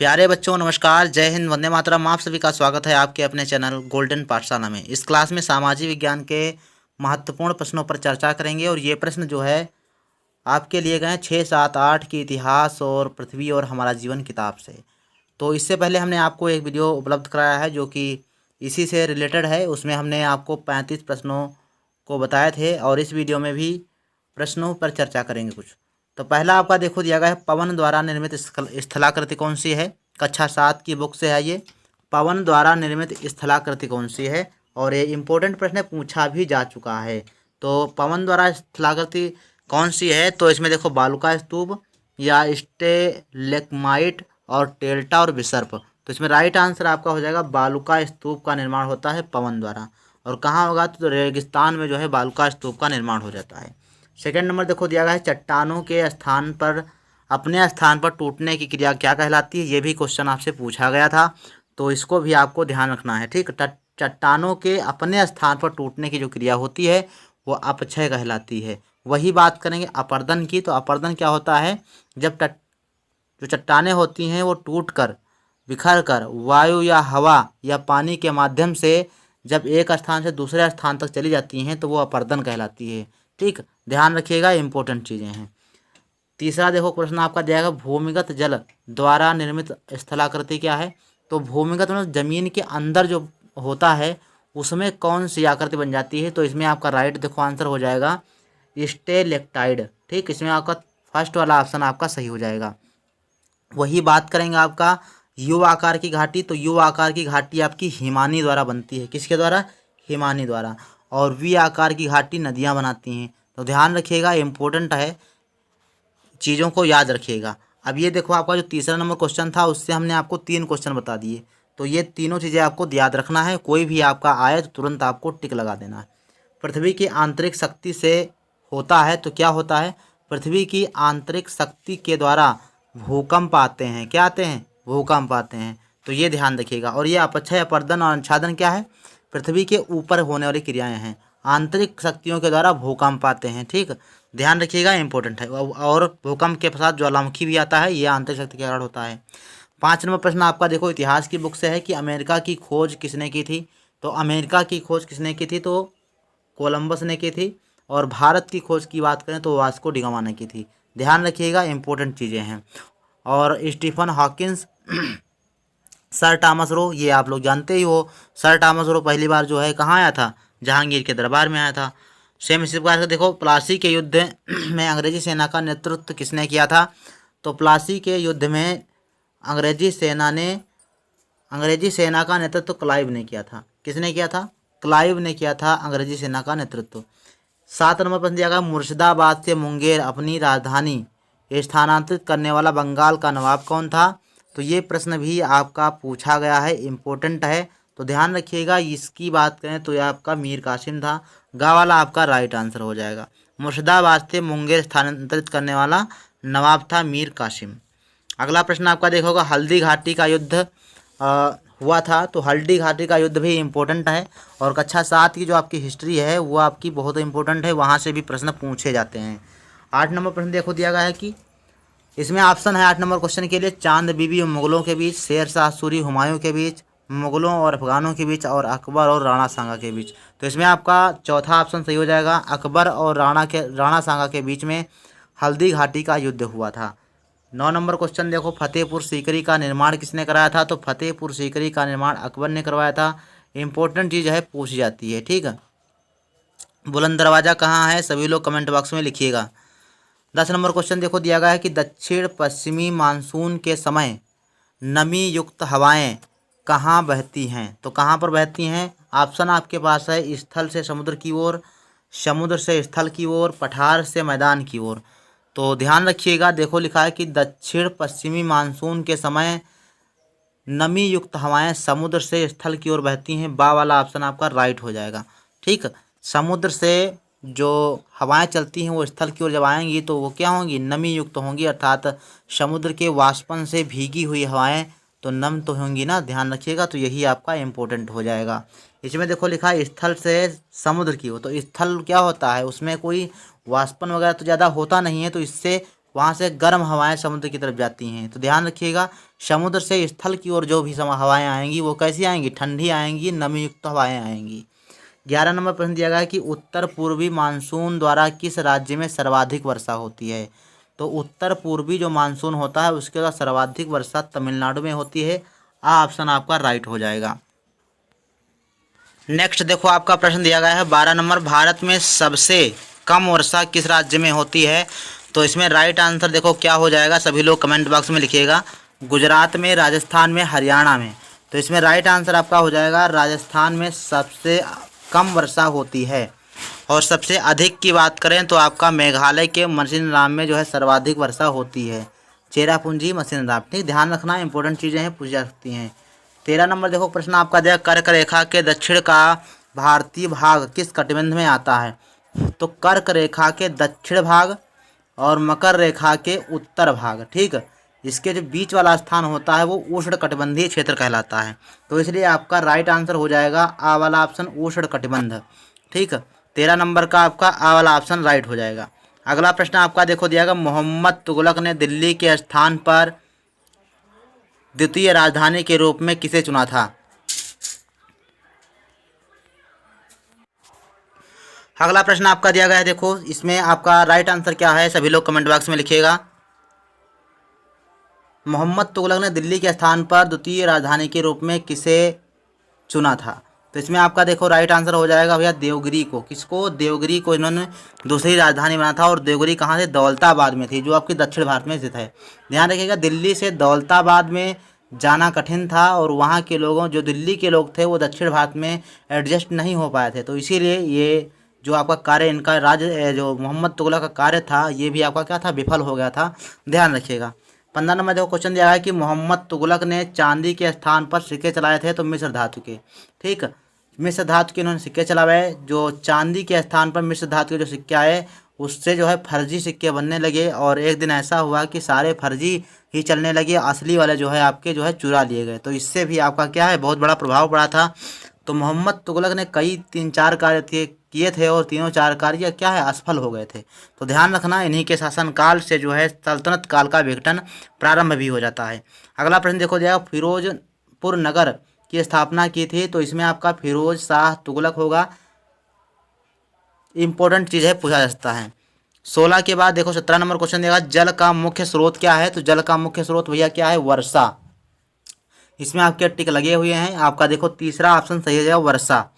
प्यारे बच्चों नमस्कार, जय हिंद, वंदे मातरम। आप सभी का स्वागत है आपके अपने चैनल गोल्डन पाठशाला में। इस क्लास में सामाजिक विज्ञान के महत्वपूर्ण प्रश्नों पर चर्चा करेंगे और ये प्रश्न जो है आपके लिए गए हैं 6, 7, 8 की इतिहास और पृथ्वी और हमारा जीवन किताब से। तो इससे पहले हमने आपको एक वीडियो उपलब्ध कराया है जो कि इसी से रिलेटेड है। उसमें हमने आपको 35 प्रश्नों को बताए थे और इस वीडियो में भी प्रश्नों पर चर्चा करेंगे कुछ। तो पहला आपका देखो दिया गया है, पवन द्वारा निर्मित स्थलाकृति कौन सी है। कक्षा 7 की बुक से है ये। पवन द्वारा निर्मित स्थलाकृति कौन सी है, और ये इम्पोर्टेंट प्रश्न है, पूछा भी जा चुका है। तो पवन द्वारा स्थलाकृति कौन सी है, तो इसमें देखो बालुका स्तूप या स्टेलेक्माइट और टेल्टा और विसर्प। तो इसमें राइट आंसर आपका हो जाएगा बालुका स्तूप का निर्माण होता है पवन द्वारा। और कहाँ होगा, तो रेगिस्तान में जो है बालुका स्तूप का निर्माण हो जाता है। सेकंड नंबर देखो दिया गया है, चट्टानों के स्थान पर अपने स्थान पर टूटने की क्रिया क्या कहलाती है। ये भी क्वेश्चन आपसे पूछा गया था, तो इसको भी आपको ध्यान रखना है। ठीक, चट्टानों के अपने स्थान पर टूटने की जो क्रिया होती है वो अपक्षय कहलाती है। वही बात करेंगे अपर्दन की। तो अपर्दन क्या होता है, जब जो चट्टानें होती हैं वो टूट कर बिखर कर वायु या हवा या पानी के माध्यम से जब एक स्थान से दूसरे स्थान तक चली जाती हैं तो वो अपर्दन कहलाती है। ठीक, ध्यान रखिएगा, इंपॉर्टेंट चीज़ें हैं। तीसरा देखो प्रश्न आपका दिया गया, भूमिगत जल द्वारा निर्मित स्थलाकृति क्या है। तो भूमिगत मतलब जमीन के अंदर जो होता है उसमें कौन सी आकृति बन जाती है। तो इसमें आपका राइट देखो आंसर हो जाएगा स्टेलेक्टाइड। ठीक, इसमें आपका फर्स्ट वाला ऑप्शन आपका सही हो जाएगा। वही बात करेंगे आपका यू आकार की घाटी। तो यू आकार की घाटी आपकी हिमानी द्वारा बनती है। किसके द्वारा, हिमानी द्वारा। और वी आकार की घाटी नदियाँ बनाती हैं। तो ध्यान रखिएगा, इम्पोर्टेंट है, चीज़ों को याद रखिएगा। अब ये देखो आपका जो तीसरा नंबर क्वेश्चन था उससे हमने आपको 3 क्वेश्चन बता दिए। तो ये तीनों चीज़ें आपको याद रखना है। कोई भी आपका आए तो तुरंत आपको टिक लगा देना है। पृथ्वी की आंतरिक शक्ति से होता है, तो क्या होता है, पृथ्वी की आंतरिक शक्ति के द्वारा भूकंप आते हैं। क्या आते हैं, भूकंप आते हैं। तो ये ध्यान रखिएगा। और ये अपक्षय, अपर्दन और अंशादन क्या है, पृथ्वी के ऊपर होने वाली क्रियाएं हैं। आंतरिक शक्तियों के द्वारा भूकंप आते हैं। ठीक, ध्यान रखिएगा, इंपॉर्टेंट है। और भूकंप के साथ ज्वालामुखी भी आता है, ये आंतरिक शक्ति के कारण होता है। 5 नंबर प्रश्न आपका देखो इतिहास की बुक से है कि अमेरिका की खोज किसने की थी। तो अमेरिका की खोज किसने की थी, तो कोलंबस ने की थी। और भारत की खोज की बात करें तो वास्को डी गामा ने की थी। ध्यान रखिएगा, इंपॉर्टेंट चीज़ें हैं। और Stephen Hawkins, Sir Thomas Roe, ये आप लोग जानते ही हो। सर टॉमस रो पहली बार जो है कहाँ आया था, जहांगीर के दरबार में आया था। सेम इसी प्रकार से देखो प्लासी के युद्ध में अंग्रेजी सेना का नेतृत्व किसने किया था। तो प्लासी के युद्ध में अंग्रेजी सेना का नेतृत्व क्लाइव ने किया था। किसने किया था, क्लाइव ने किया था अंग्रेजी सेना का नेतृत्व। 7 नंबर प्रश्न दिया गया, मुर्शिदाबाद से मुंगेर अपनी राजधानी स्थानांतरित करने वाला बंगाल का नवाब कौन था। तो ये प्रश्न भी आपका पूछा गया है, इम्पोर्टेंट है। तो ध्यान रखिएगा, इसकी बात करें तो ये आपका मीर कासिम था। गा वाला आपका राइट आंसर हो जाएगा। मुर्शिदाबाद से मुंगेर स्थानांतरित करने वाला नवाब था मीर कासिम। अगला प्रश्न आपका देखोगा, हल्दी घाटी का युद्ध हुआ था। तो हल्दी घाटी का युद्ध भी इम्पोर्टेंट है। और कक्षा 7 की जो आपकी हिस्ट्री है वो आपकी बहुत इम्पोर्टेंट है, वहाँ से भी प्रश्न पूछे जाते हैं। 8 नंबर प्रश्न देखो दिया गया है कि इसमें ऑप्शन है 8 नंबर क्वेश्चन के लिए, चांद बीबी मुगलों के बीच, शेर शाह सूरी हुमायूं के बीच, मुगलों और अफगानों के बीच, और अकबर और राणा सांगा के बीच। तो इसमें आपका चौथा ऑप्शन सही हो जाएगा, अकबर और राणा सांगा के बीच में हल्दी घाटी का युद्ध हुआ था। 9 नंबर क्वेश्चन देखो, फतेहपुर सीकरी का निर्माण किसने कराया था। तो फतेहपुर सीकरी का निर्माण अकबर ने करवाया था। इंपॉर्टेंट चीज़ है, पूछी जाती है। ठीक है, बुलंद दरवाज़ा कहाँ है, सभी लोग कमेंट बॉक्स में लिखिएगा। 10 नंबर क्वेश्चन देखो दिया गया है कि दक्षिण पश्चिमी मानसून के समय नमी युक्त हवाएं कहाँ बहती हैं। तो कहाँ पर बहती हैं, ऑप्शन आपके पास है, स्थल से समुद्र की ओर, समुद्र से स्थल की ओर, पठार से मैदान की ओर। तो ध्यान रखिएगा, देखो लिखा है कि दक्षिण पश्चिमी मानसून के समय नमी युक्त हवाएं समुद्र से स्थल की ओर बहती हैं। बा वाला ऑप्शन आपका राइट हो जाएगा। ठीक, समुद्र से जो हवाएं चलती हैं वो स्थल की ओर जब आएंगी तो वो क्या होंगी, नमी युक्त होंगी, अर्थात समुद्र के वाष्पन से भीगी हुई हवाएं तो नम तो होंगी ना। ध्यान रखिएगा, तो यही आपका इम्पोर्टेंट हो जाएगा। इसमें देखो लिखा है स्थल से समुद्र की ओर। तो स्थल क्या होता है, उसमें कोई वाष्पन वगैरह तो ज़्यादा होता नहीं है, तो इससे वहाँ से गर्म हवाएं समुद्र की तरफ जाती हैं। तो ध्यान रखिएगा, समुद्र से स्थल की ओर जो भी हवाएं आएंगी वो कैसी आएंगी, ठंडी आएंगी, नमी युक्त हवाएं आएंगी। 11 नंबर प्रश्न दिया गया है कि उत्तर पूर्वी मानसून द्वारा किस राज्य में सर्वाधिक वर्षा होती है। तो उत्तर पूर्वी जो मानसून होता है उसके द्वारा सर्वाधिक वर्षा तमिलनाडु में होती है। आ ऑप्शन आपका राइट हो जाएगा। नेक्स्ट देखो आपका प्रश्न दिया गया है 12 नंबर, भारत में सबसे कम वर्षा किस राज्य में होती है। तो इसमें राइट आंसर देखो क्या हो जाएगा, सभी लोग कमेंट बॉक्स में लिखिएगा। गुजरात में, राजस्थान में, हरियाणा में। तो इसमें राइट आंसर आपका हो जाएगा राजस्थान में सबसे कम वर्षा होती है। और सबसे अधिक की बात करें तो आपका मेघालय के मसिनराम में जो है सर्वाधिक वर्षा होती है। चेरापूंजी, मसिनराम। ठीक, ध्यान रखना, इंपॉर्टेंट चीज़ें हैं, पूछी जा सकती हैं। 13 नंबर देखो प्रश्न आपका दिया, कर्क रेखा के दक्षिण का भारतीय भाग किस कटिबंध में आता है। तो कर्क रेखा के दक्षिण भाग और मकर रेखा के उत्तर भाग, ठीक, इसके जो बीच वाला स्थान होता है वो उष्ण कटिबंधीय क्षेत्र कहलाता है। तो इसलिए आपका राइट आंसर हो जाएगा आ वाला ऑप्शन, उष्ण कटिबंध। ठीक, 13 नंबर का आपका आ वाला ऑप्शन राइट हो जाएगा। अगला प्रश्न आपका देखो दिया गया, मोहम्मद तुगलक ने दिल्ली के स्थान पर द्वितीय राजधानी के रूप में किसे चुना था। अगला प्रश्न आपका दिया गया है, देखो इसमें आपका राइट आंसर क्या है, सभी लोग कमेंट बॉक्स में लिखिएगा। मोहम्मद तुगलक ने दिल्ली के स्थान पर द्वितीय राजधानी के रूप में किसे चुना था। तो इसमें आपका देखो राइट आंसर हो जाएगा भैया देवगिरी को। किसको, देवगिरी को इन्होंने दूसरी राजधानी बना था। और देवगिरी कहाँ से, दौलताबाद में थी, जो आपकी दक्षिण भारत में स्थित है। ध्यान रखिएगा, दिल्ली से दौलताबाद में जाना कठिन था और वहाँ के लोगों, जो दिल्ली के लोग थे वो दक्षिण भारत में एडजस्ट नहीं हो पाए थे। तो इसीलिए ये जो आपका कार्य, इनका राज्य जो मोहम्मद तुगलक का कार्य था, ये भी आपका क्या था, विफल हो गया था। ध्यान रखिएगा। 15 नंबर देखो क्वेश्चन दिया है कि मोहम्मद तुगलक ने चांदी के स्थान पर सिक्के चलाए थे तो मिस्र धातु के। ठीक, मिस्र धातु के इन्होंने सिक्के चलाए। जो चांदी के स्थान पर मिस्र धातु के जो सिक्के आए उससे जो है फर्जी सिक्के बनने लगे। और एक दिन ऐसा हुआ कि सारे फर्जी ही चलने लगे, असली वाले जो है आपके जो है चुरा लिए गए। तो इससे भी आपका क्या है, बहुत बड़ा प्रभाव पड़ा था। तो मोहम्मद तुगलक ने कई 3-4 कार्य किए थे और तीनों 4 कार्य क्या है, असफल हो गए थे। तो ध्यान रखना, इन्हीं के शासनकाल से जो है सल्तनत काल का विघटन प्रारंभ भी हो जाता है। अगला प्रश्न देखो जाएगा, फिरोजपुर नगर की स्थापना की थी। तो इसमें आपका फिरोज शाह तुगलक होगा। इंपॉर्टेंट चीज़ है, पूछा जा सकता है। 16 के बाद देखो 17 नंबर क्वेश्चन देगा, जल का मुख्य स्रोत क्या है। तो जल का मुख्य स्रोत भैया क्या है, वर्षा। इसमें आपके टिक लगे हुए हैं, आपका देखो तीसरा ऑप्शन सही हो जाएगा, वर्षा।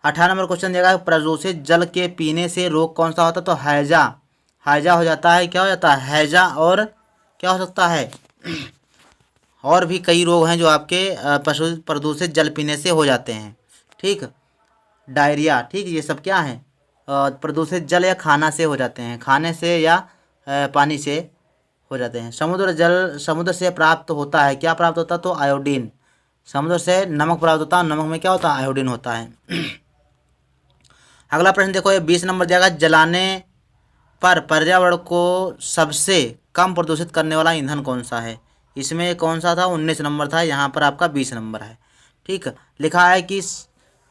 18 नंबर क्वेश्चन देगा, प्रदूषित जल के पीने से रोग कौन सा होता है। तो हैजा, हैजा हो जाता है। क्या हो जाता है, हैजा। और क्या हो सकता है, और भी कई रोग हैं जो आपके पशु प्रदूषित जल पीने से हो जाते हैं। ठीक, डायरिया। ठीक, ये सब क्या है, प्रदूषित जल या खाना से हो जाते हैं, खाने से या पानी से हो जाते हैं। समुद्र जल समुद्र से प्राप्त होता है, क्या प्राप्त होता है, तो आयोडीन। समुद्र से नमक प्राप्त होता है, नमक में क्या होता है, आयोडीन होता है। अगला प्रश्न देखो, ये 20 नंबर जाएगा, जलाने पर पर्यावरण को सबसे कम प्रदूषित करने वाला ईंधन कौन सा है। इसमें कौन सा था, 19 नंबर था, यहाँ पर आपका 20 नंबर है। ठीक, लिखा है कि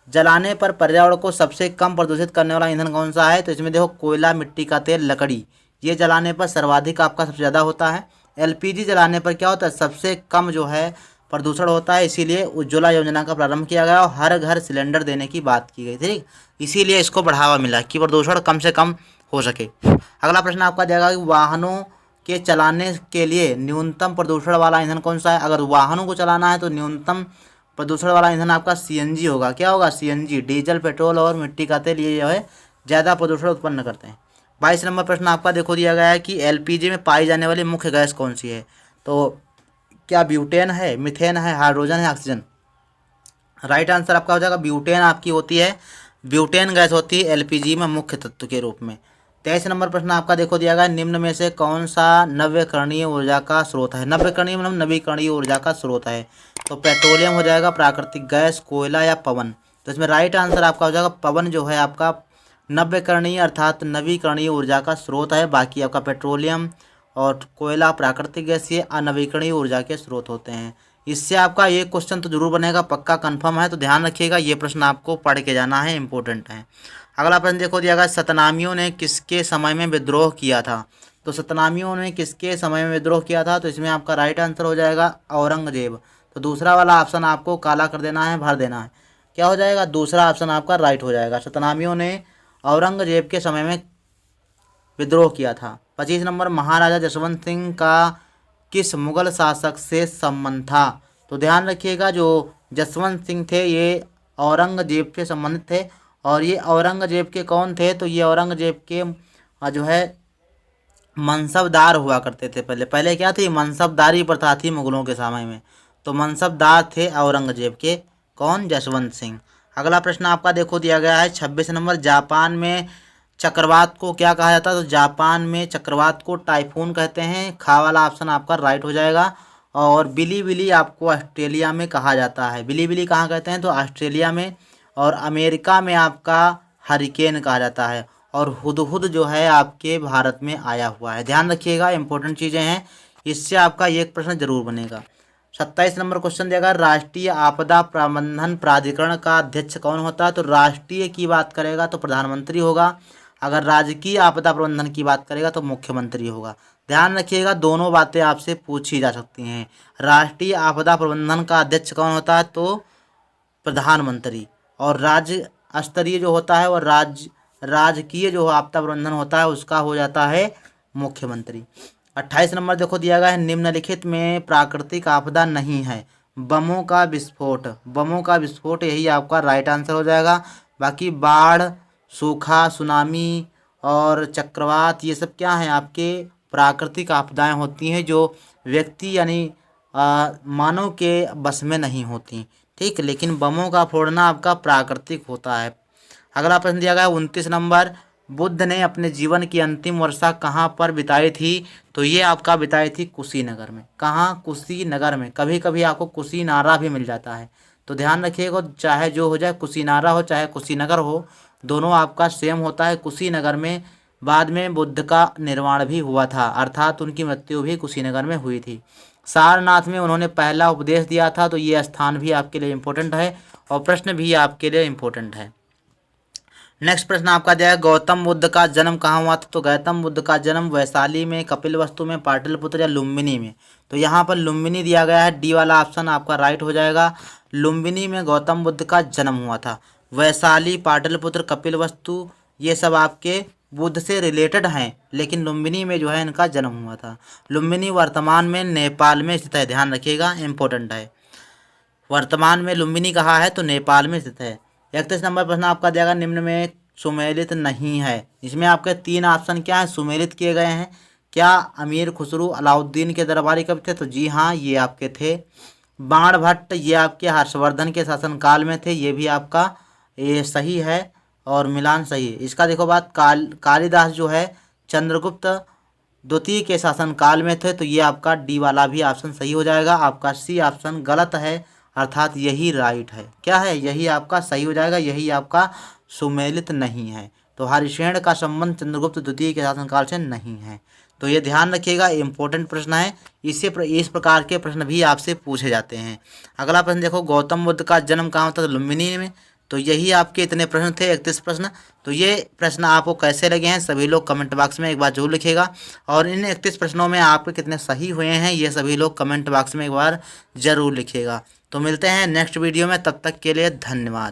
जलाने पर पर्यावरण को सबसे कम प्रदूषित करने वाला ईंधन कौन सा है। तो इसमें देखो कोयला, मिट्टी का तेल, लकड़ी, ये जलाने पर सर्वाधिक आपका सबसे ज़्यादा होता है। एलपीजी जलाने पर क्या होता है, सबसे कम जो है प्रदूषण होता है। इसीलिए उज्ज्वला योजना का प्रारंभ किया गया और हर घर सिलेंडर देने की बात की गई। ठीक, इसीलिए इसको बढ़ावा मिला कि प्रदूषण कम से कम हो सके। अगला प्रश्न आपका जाएगा कि वाहनों के चलाने के लिए न्यूनतम प्रदूषण वाला ईंधन कौन सा है। अगर वाहनों को चलाना है तो न्यूनतम प्रदूषण वाला ईंधन आपका सीएनजी होगा। क्या होगा, सीएनजी। डीजल, पेट्रोल और मिट्टी का तेल ये जो है ज़्यादा प्रदूषण उत्पन्न करते हैं। 22 नंबर प्रश्न आपका देखो दिया गया है कि एलपीजी में पाई जाने वाली मुख्य गैस कौन सी है। तो क्या ब्यूटेन है, मिथेन है, हाइड्रोजन है, ऑक्सीजन। राइट आंसर आपका हो जाएगा ब्यूटेन आपकी होती है। ब्यूटेन गैस होती है एलपीजी में मुख्य तत्व के रूप में। 23 नंबर प्रश्न आपका देखो दिया गया, निम्न में से कौन सा नवीकरणीय ऊर्जा का स्रोत है। नवीकरणीय मतलब नवीकरणीय ऊर्जा का स्रोत है। तो पेट्रोलियम हो जाएगा, प्राकृतिक गैस, कोयला या पवन। तो इसमें राइट आंसर आपका हो जाएगा पवन जो है आपका नवीकरणीय अर्थात नवीकरणीय ऊर्जा का स्रोत है। बाकी आपका पेट्रोलियम और कोयला, प्राकृतिक गैस ये अनवीकरणीय ऊर्जा के स्रोत होते हैं। इससे आपका ये क्वेश्चन तो जरूर बनेगा, पक्का कंफर्म है। तो ध्यान रखिएगा, ये प्रश्न आपको पढ़ के जाना है, इंपॉर्टेंट है। अगला प्रश्न देखो दिया गया, सतनामियों ने किसके समय में विद्रोह किया था। तो सतनामियों ने किसके समय में विद्रोह किया था? तो इसमें आपका राइट आंसर हो जाएगा औरंगजेब। तो दूसरा वाला ऑप्शन आपको काला कर देना है, भर देना है। क्या हो जाएगा? दूसरा ऑप्शन आपका राइट हो जाएगा। सतनामियों ने औरंगजेब के समय में विद्रोह किया था। 25 नंबर, महाराजा जसवंत सिंह का किस मुगल शासक से संबंध था? तो ध्यान रखिएगा, जो जसवंत सिंह थे ये औरंगजेब से संबंधित थे। और ये औरंगजेब के कौन थे? तो ये औरंगजेब के जो है मनसबदार हुआ करते थे। पहले पहले क्या थी? मनसबदारी प्रथा थी मुगलों के समय में। तो मनसबदार थे औरंगजेब के कौन? जसवंत सिंह। अगला प्रश्न आपका देखो दिया गया है 26 नंबर, जापान में चक्रवात को क्या कहा जाता है? तो जापान में चक्रवात को टाइफून कहते हैं। खा वाला ऑप्शन आपका राइट हो जाएगा। और बिली आपको ऑस्ट्रेलिया में कहा जाता है। बिली कहाँ कहते हैं? तो ऑस्ट्रेलिया में। और अमेरिका में आपका हरिकेन कहा जाता है। और हुदहुद जो है आपके भारत में आया हुआ है। ध्यान रखिएगा, इंपॉर्टेंट चीज़ें हैं, इससे आपका एक प्रश्न जरूर बनेगा। 27 नंबर क्वेश्चन देगा, राष्ट्रीय आपदा प्रबंधन प्राधिकरण का अध्यक्ष कौन होता है? तो राष्ट्रीय की बात करेगा तो प्रधानमंत्री होगा। अगर राजकीय आपदा प्रबंधन की बात करेगा तो मुख्यमंत्री होगा। ध्यान रखिएगा, दोनों बातें आपसे पूछी जा सकती हैं। राष्ट्रीय आपदा प्रबंधन का अध्यक्ष कौन होता है? तो प्रधानमंत्री। और राज्य स्तरीय जो होता है, और राजकीय जो आपदा प्रबंधन होता है उसका हो जाता है मुख्यमंत्री। 28 नंबर देखो दिया गया है, निम्नलिखित में प्राकृतिक आपदा नहीं है। बमों का विस्फोट, बमों का विस्फोट यही आपका राइट आंसर हो जाएगा। बाकी बाढ़, सूखा, सुनामी और चक्रवात ये सब क्या हैं? आपके प्राकृतिक आपदाएं होती हैं जो व्यक्ति यानी मानव के बस में नहीं होती। ठीक, लेकिन बमों का फोड़ना आपका प्राकृतिक होता है। अगला प्रश्न दिया गया है 29 नंबर, बुद्ध ने अपने जीवन की अंतिम वर्षा कहाँ पर बिताई थी? तो ये आपका बिताई थी कुशीनगर में। कहाँ? कुशीनगर में। कभी कभी आपको कुशीनारा भी मिल जाता है, तो ध्यान रखिएगा, चाहे जो हो जाए, कुशीनारा हो चाहे कुशीनगर हो, दोनों आपका सेम होता है। कुशीनगर में बाद में बुद्ध का निर्वाण भी हुआ था, अर्थात उनकी मृत्यु भी कुशीनगर में हुई थी। सारनाथ में उन्होंने पहला उपदेश दिया था। तो ये स्थान भी आपके लिए इम्पोर्टेंट है और प्रश्न भी आपके लिए इम्पोर्टेंट है। नेक्स्ट प्रश्न आपका दिया है, गौतम बुद्ध का जन्म कहाँ हुआ था? तो गौतम बुद्ध का जन्म वैशाली में, कपिलवस्तु में, पाटलिपुत्र या लुम्बिनी में। तो यहाँ पर लुम्बिनी दिया गया है। डी वाला ऑप्शन आपका राइट हो जाएगा। लुम्बिनी में गौतम बुद्ध का जन्म हुआ था। वैशाली, पाटलिपुत्र, कपिलवस्तु ये सब आपके बुद्ध से रिलेटेड हैं, लेकिन लुम्बिनी में जो है इनका जन्म हुआ था। लुम्बिनी वर्तमान में नेपाल में स्थित है। ध्यान रखिएगा, इंपॉर्टेंट है। वर्तमान में लुम्बिनी कहाँ है? तो नेपाल में स्थित है। 31 नंबर प्रश्न आपका दिया गया, निम्न में सुमेलित नहीं है। इसमें आपके 3 ऑप्शन क्या है? सुमेलित किए गए हैं। क्या अमीर खुसरो अलाउद्दीन के दरबारी कवि थे? तो जी हाँ, ये आपके थे। बाणभट्ट ये आपके हर्षवर्धन के शासनकाल में थे, ये भी आपका ये सही है। और मिलान सही है। इसका देखो बात, कालिदास जो है चंद्रगुप्त द्वितीय के शासनकाल में थे, तो ये आपका डी वाला भी ऑप्शन सही हो जाएगा। आपका सी ऑप्शन गलत है, अर्थात यही राइट है। क्या है? यही आपका सही हो जाएगा, यही आपका सुमेलित नहीं है। तो हरिशेन का संबंध चंद्रगुप्त द्वितीय के शासनकाल से नहीं है। तो ये ध्यान रखिएगा, इंपॉर्टेंट प्रश्न है। इस प्रकार के प्रश्न भी आपसे पूछे जाते हैं। अगला प्रश्न देखो, गौतम बुद्ध का जन्म कहाँ होता था? लुम्बिनी में। तो यही आपके इतने प्रश्न थे, 31 प्रश्न। तो ये प्रश्न आपको कैसे लगे हैं सभी लोग कमेंट बॉक्स में एक बार जरूर लिखिएगा। और इन 31 प्रश्नों में आपके कितने सही हुए हैं ये सभी लोग कमेंट बॉक्स में एक बार जरूर लिखिएगा। तो मिलते हैं नेक्स्ट वीडियो में, तब तक के लिए धन्यवाद।